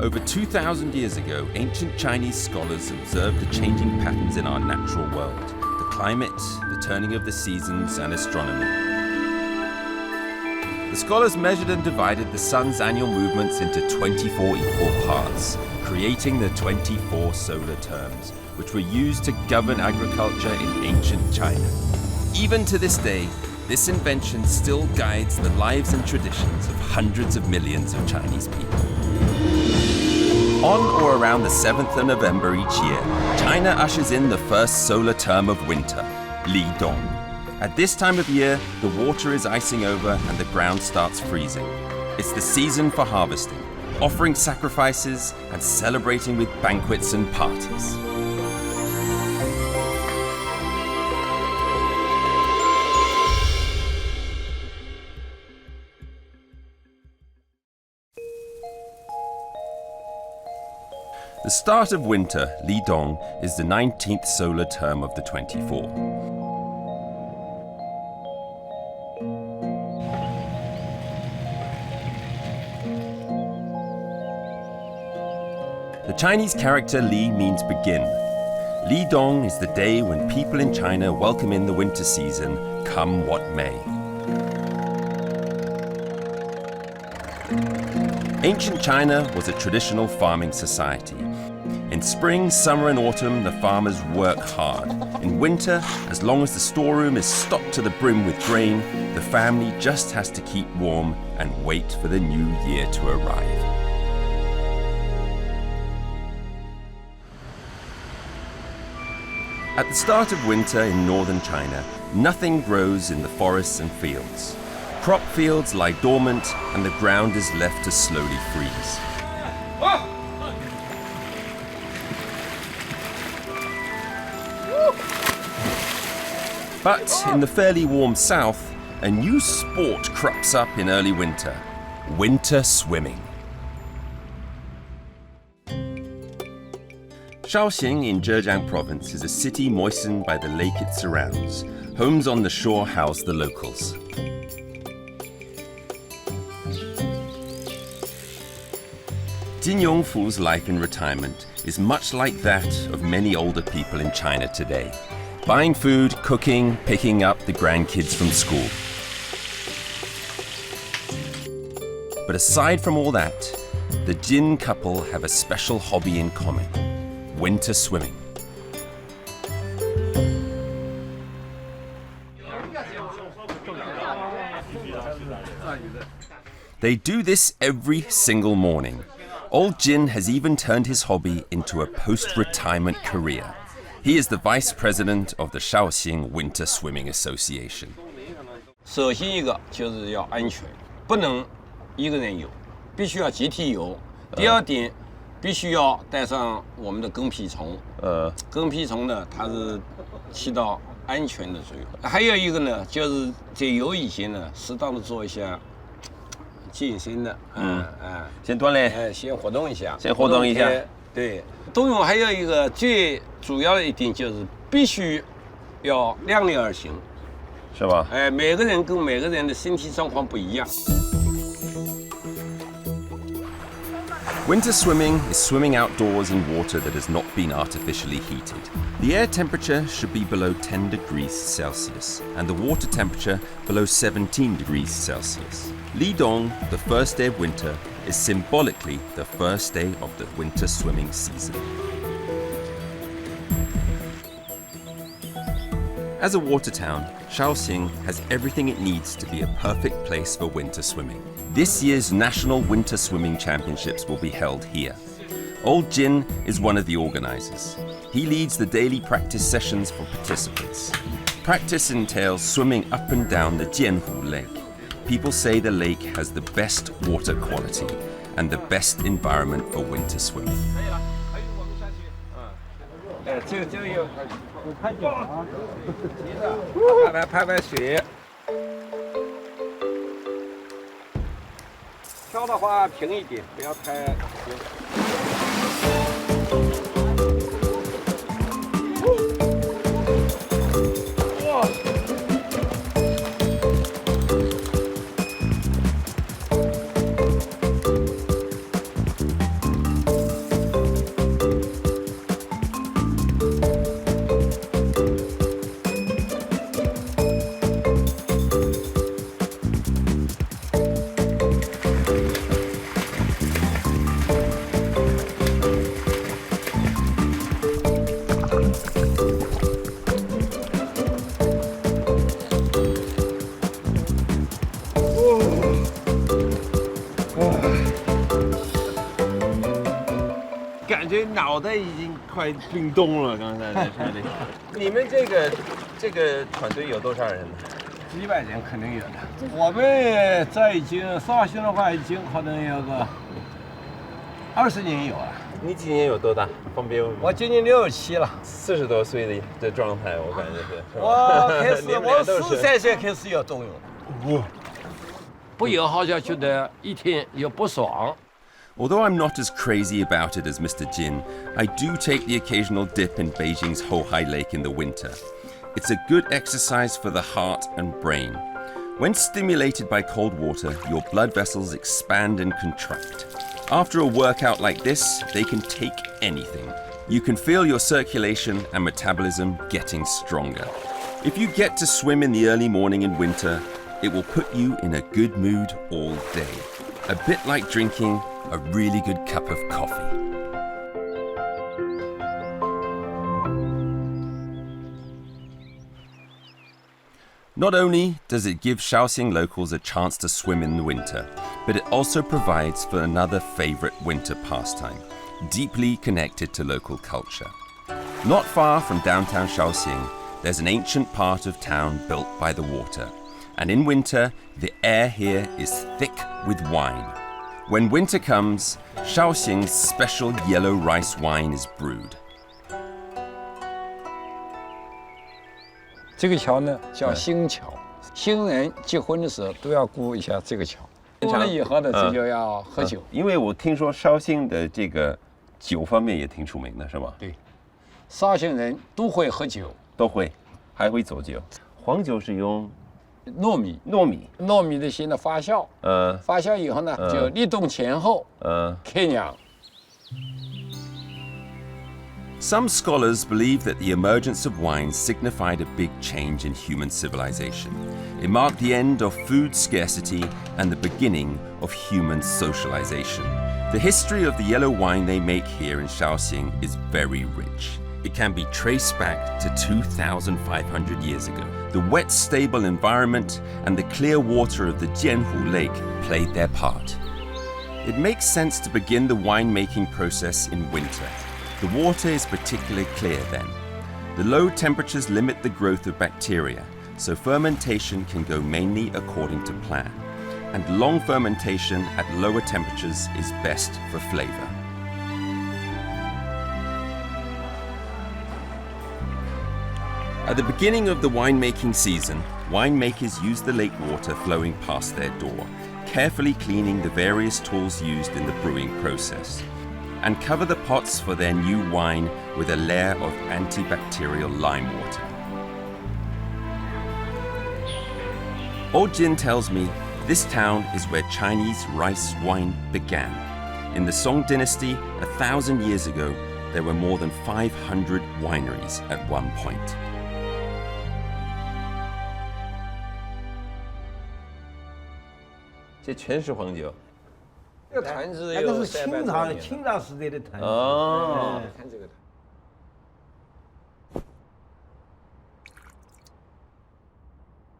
Over 2,000 years ago, ancient Chinese scholars observed the changing patterns in our natural world, the climate, the turning of the seasons, and astronomy. The scholars measured and divided the sun's annual movements into 24 equal parts, creating the 24 solar terms, which were used to govern agriculture in ancient China. Even to this day, this invention still guides the lives and traditions of hundreds of millions of Chinese people. On or around the 7th of November each year, China ushers in the first solar term of winter, Li Dong. At this time of year, the water is icing over and the ground starts freezing. It's the season for harvesting, offering sacrifices and celebrating with banquets and parties. The start of winter, Li Dong, is the 19th solar term of the 24. The Chinese character Li means begin. Li Dong is the day when people in China welcome in the winter season, come what may. Ancient China was a traditional farming society. In spring, summer and autumn, the farmers work hard. In winter, as long as the storeroom is stocked to the brim with grain, the family just has to keep warm and wait for the new year to arrive. At the start of winter in northern China, nothing grows in the forests and fields. Crop fields lie dormant and the ground is left to slowly freeze. But in the fairly warm south, a new sport crops up in early winter: winter swimming. Shaoxing in Zhejiang province is a city moistened by the lake it surrounds. Homes on the shore house the locals. Jin Yongfu's life in retirement is much like that of many older people in China today. Buying food, cooking, picking up the grandkids from school. But aside from all that, the Jin couple have a special hobby in common: winter swimming. They do this every single morning. Old Jin has even turned his hobby into a post-retirement career. He is the vice president of the Shaoxing Winter Swimming Association. 首先一个就是要安全，不能一个人游，必须要集体游。第二点，必须要带上我们的跟屁虫。跟屁虫呢，它是起到安全的作用。还有一个呢，就是在游以前呢，适当的做一下健身的，先锻炼，先活动一下，对，冬泳还有一个最主要的一点就是必须要量力而行，是吧？每个人跟每个人的身体状况不一样。Winter swimming is swimming outdoors in water that has not been artificially heated. The air temperature should be below 10 degrees Celsius and the water temperature below 17 degrees Celsius. Li Dong, the first day of winter, is symbolically the first day of the winter swimming season. As a water town, Shaoxing has everything it needs to be a perfect place for winter swimming. This year's National Winter Swimming Championships will be held here. Old Jin is one of the organizers. He leads the daily practice sessions for participants. Practice entails swimming up and down the Jianhu Lake. People say the lake has the best water quality and the best environment for winter swimming. 这个有拍脚啊，拍水。漂的话平一点，不要太平。哇！感觉脑袋已经快冰冻了。刚才在这里，你们这个团队有多少人呢？几百人肯定有的。我们这已经绍兴的话，已经可能有个20年有了。你今年有多大？方便问吗？我今年67了，40多岁的状态，我感觉是。我开始，我13岁开始要动用。不游好像觉得一天又不爽。 Although I'm not as crazy about it as Mr. Jin, I do take the occasional dip in Beijing's Hohai Lake in the winter. It's a good exercise for the heart and brain. When stimulated by cold water, your blood vessels expand and contract. After a workout like this, they can take anything. You can feel your circulation and metabolism getting stronger. If you get to swim in the early morning in winter, it will put you in a good mood all day. A bit like drinking a really good cup of coffee. Not only does it give Shaoxing locals a chance to swim in the winter, but it also provides for another favorite winter pastime, deeply connected to local culture. Not far from downtown Shaoxing, there's an ancient part of town built by the water, and in winter, the air here is thick with wine. When winter comes, Shaoxing's special yellow rice wine is brewed. 这个桥呢叫新桥，新人结婚的时候都要过一下这个桥。过了以后呢，这就要喝酒。因为我听说绍兴的这个酒方面也挺出名的，是吗？对，绍兴人都会喝酒，都会，还会走酒。黄酒是用糯米的先的发酵，发酵以后呢，就立冬前后，开酿。 Some scholars believe that the emergence of wine signified a big change in human civilization. It marked the end of food scarcity and the beginning of human socialization. The history of the yellow wine they make here in Shaoxing is very rich. It can be traced back to 2,500 years ago. The wet, stable environment and the clear water of the Jianhu Lake played their part. It makes sense to begin the winemaking process in winter. The water is particularly clear then. The low temperatures limit the growth of bacteria, so fermentation can go mainly according to plan. And long fermentation at lower temperatures is best for flavor. At the beginning of the winemaking season, winemakers use the lake water flowing past their door, carefully cleaning the various tools used in the brewing process, and cover the pots for their new wine with a layer of antibacterial lime water. Old Jin tells me this town is where Chinese rice wine began. In the Song dynasty, 1,000 years ago, there were more than 500 wineries at one point. 这全是黄酒。这个坛子那个是清朝时代的坛子。哦，看这个坛。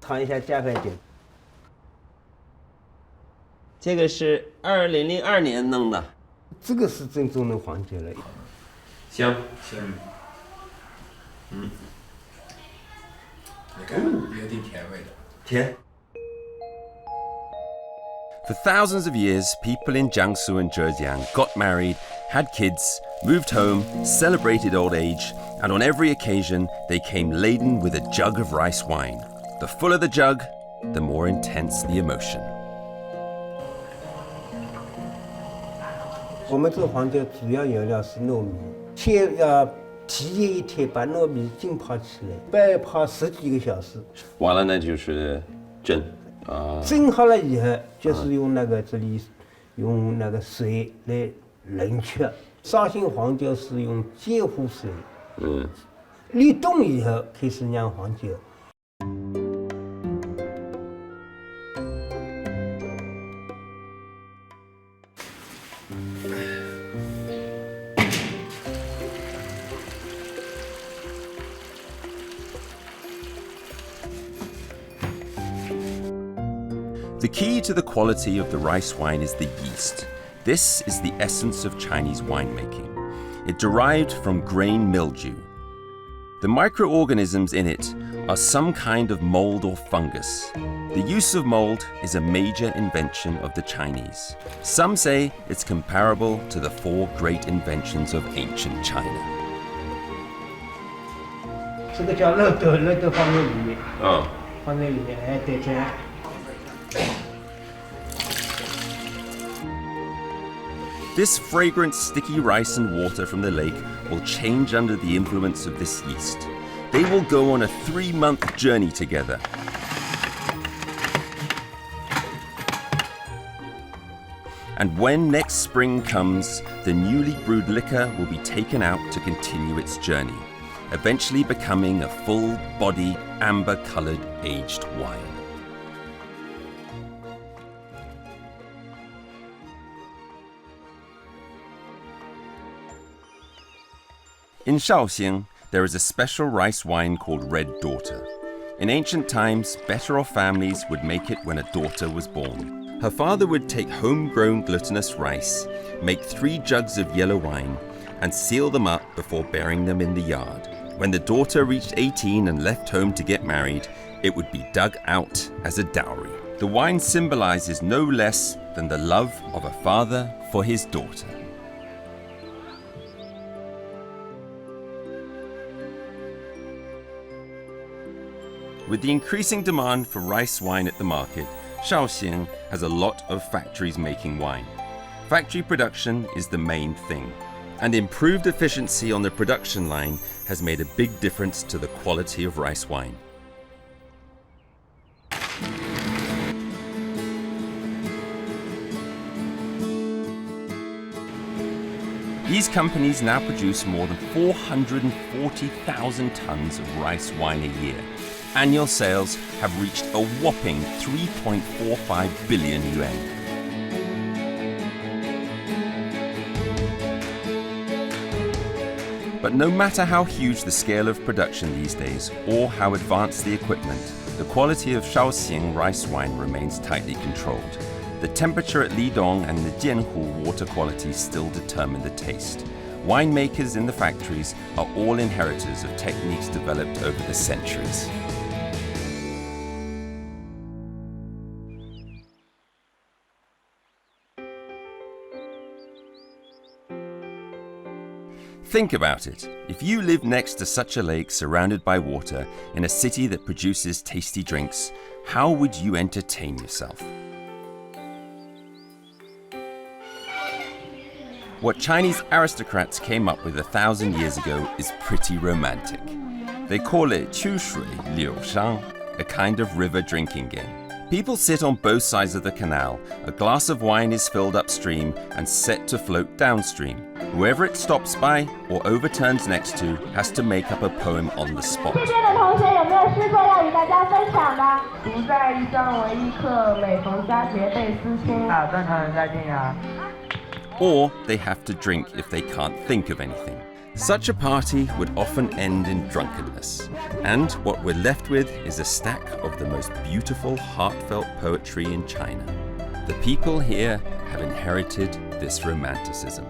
尝一下加块酒。这个是2002年弄的。这个是正宗的黄酒了。香。你看，有点甜味的。甜。For thousands of years, people in Jiangsu and Zhejiang got married, had kids, moved home, celebrated old age, and on every occasion, they came laden with a jug of rice wine. The fuller the jug, the more intense the emotion. 我们这个黄酒主要原料是糯米，先要提前一天把糯米浸泡起来，白泡10几个小时。完了呢，就是蒸。 蒸好了以后，就是用那个用那个水来冷却。绍兴黄酒是用煎糊水，立冬以后开始酿黄酒。The key to the quality of the rice wine is the yeast. This is the essence of Chinese winemaking. It derived from grain mildew. The microorganisms in it are some kind of mold or fungus. The use of mold is a major invention of the Chinese. Some say it's comparable to the 4 great inventions of ancient China. 这个叫肉豆，肉豆放在里面，放在里面，哎，对，这样。This fragrant, sticky rice and water from the lake will change under the influence of this yeast. They will go on a 3-month journey together. And when next spring comes, the newly brewed liquor will be taken out to continue its journey, eventually becoming a full-bodied, amber-colored aged wine. In Shaoxing, there is a special rice wine called Red Daughter. In ancient times, better-off families would make it when a daughter was born. Her father would take homegrown glutinous rice, make 3 jugs of yellow wine, and seal them up before burying them in the yard. When the daughter reached 18 and left home to get married, it would be dug out as a dowry. The wine symbolizes no less than the love of a father for his daughter. With the increasing demand for rice wine at the market, Shaoxing has a lot of factories making wine. Factory production is the main thing, and improved efficiency on the production line has made a big difference to the quality of rice wine. These companies now produce more than 440,000 tons of rice wine a year. Annual sales have reached a whopping 3.45 billion yuan. But no matter how huge the scale of production these days, or how advanced the equipment, the quality of Shaoxing rice wine remains tightly controlled. The temperature at Lidong and the Jianhu water quality still determine the taste. Winemakers in the factories are all inheritors of techniques developed over the centuries. Think about it. If you live next to such a lake surrounded by water in a city that produces tasty drinks, how would you entertain yourself? What Chinese aristocrats came up with 1,000 years ago is pretty romantic. They call it 秋水柳商, a kind of river drinking game. People sit on both sides of the canal, a glass of wine is filled upstream and set to float downstream. Whoever it stops by or overturns next to has to make up a poem on the spot. Or they have to drink if they can't think of anything. Such a party would often end in drunkenness. And what we're left with is a stack of the most beautiful, heartfelt poetry in China. The people here have inherited this romanticism.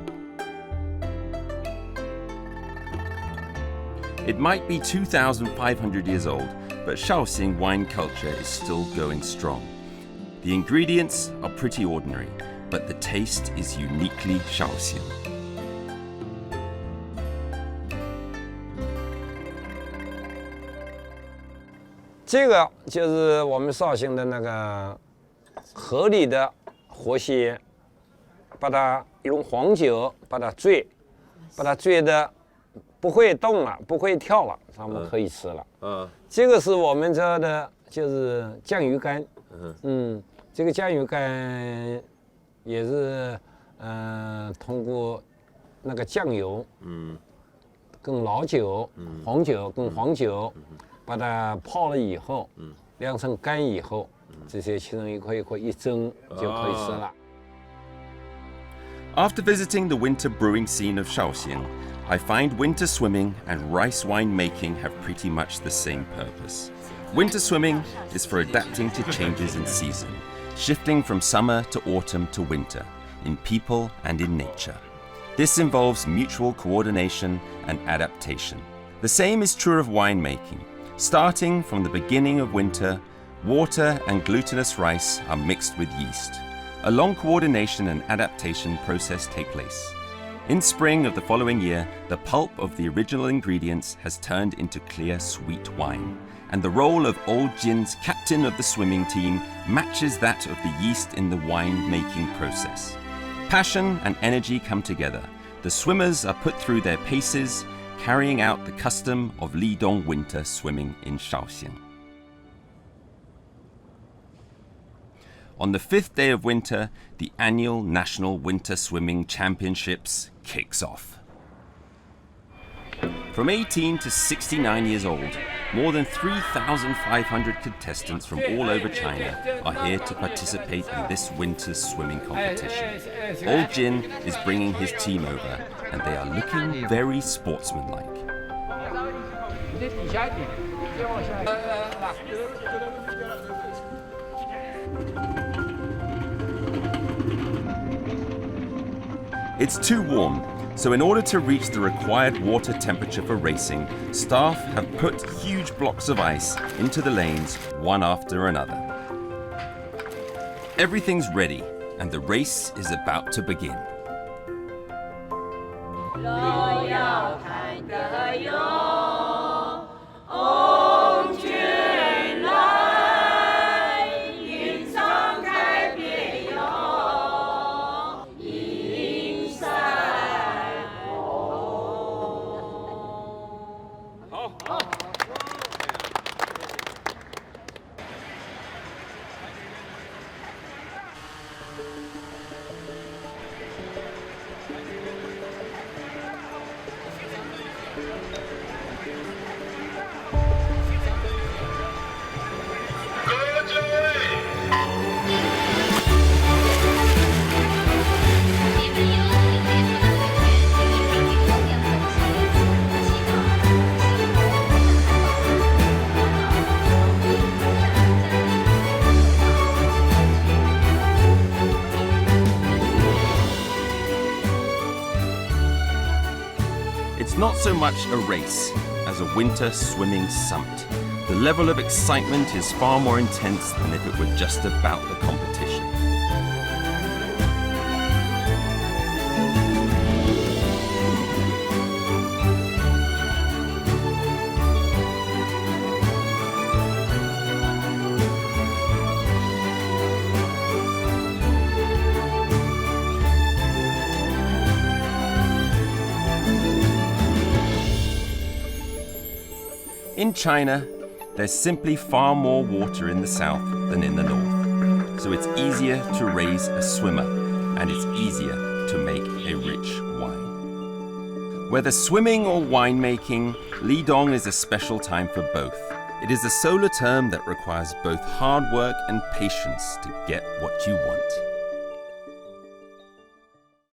It might be 2,500 years old, but Shaoxing wine culture is still going strong. The ingredients are pretty ordinary, but the taste is uniquely Shaoxing. 这个就是我们绍兴的那个河里的活蟹，把它用黄酒把它醉的不会动了，不会跳了，咱们可以吃了。这个是我们这的，就是酱鱼干。这个酱鱼干也是通过那个酱油，跟老酒、黄酒跟黄酒。 把它泡了以后，晾成干以后，这些切成一块一块一蒸就可以吃了。 After visiting the winter brewing scene of Shaoxing, I find winter swimming and rice wine making have pretty much the same purpose. Winter swimming is for adapting to changes in season. shifting from summer to autumn to winter, in people and in nature. This involves mutual coordination and adaptation. The same is true of winemaking. Starting from the beginning of winter, water and glutinous rice are mixed with yeast. A long coordination and adaptation process take place. In spring of the following year, the pulp of the original ingredients has turned into clear, sweet wine, and the role of Old Jin's captain of the swimming team matches that of the yeast in the wine-making process. Passion and energy come together. The swimmers are put through their paces, carrying out the custom of Lidong winter swimming in Shaoxing. On the 5th day of winter, the annual National Winter Swimming Championships kicks off. From 18 to 69 years old, more than 3,500 contestants from all over China are here to participate in this winter's swimming competition. Old Jin is bringing his team over, and they are looking very sportsmanlike. It's too warm, so in order to reach the required water temperature for racing, staff have put huge blocks of ice into the lanes one after another. Everything's ready, and the race is about to begin. It's not so much a race as a winter swimming summit. The level of excitement is far more intense than if it were just about the competition. In China, there's simply far more water in the south than in the north, so it's easier to raise a swimmer, and it's easier to make a rich wine. Whether swimming or winemaking, Lidong is a special time for both. It is a solar term that requires both hard work and patience to get what you want.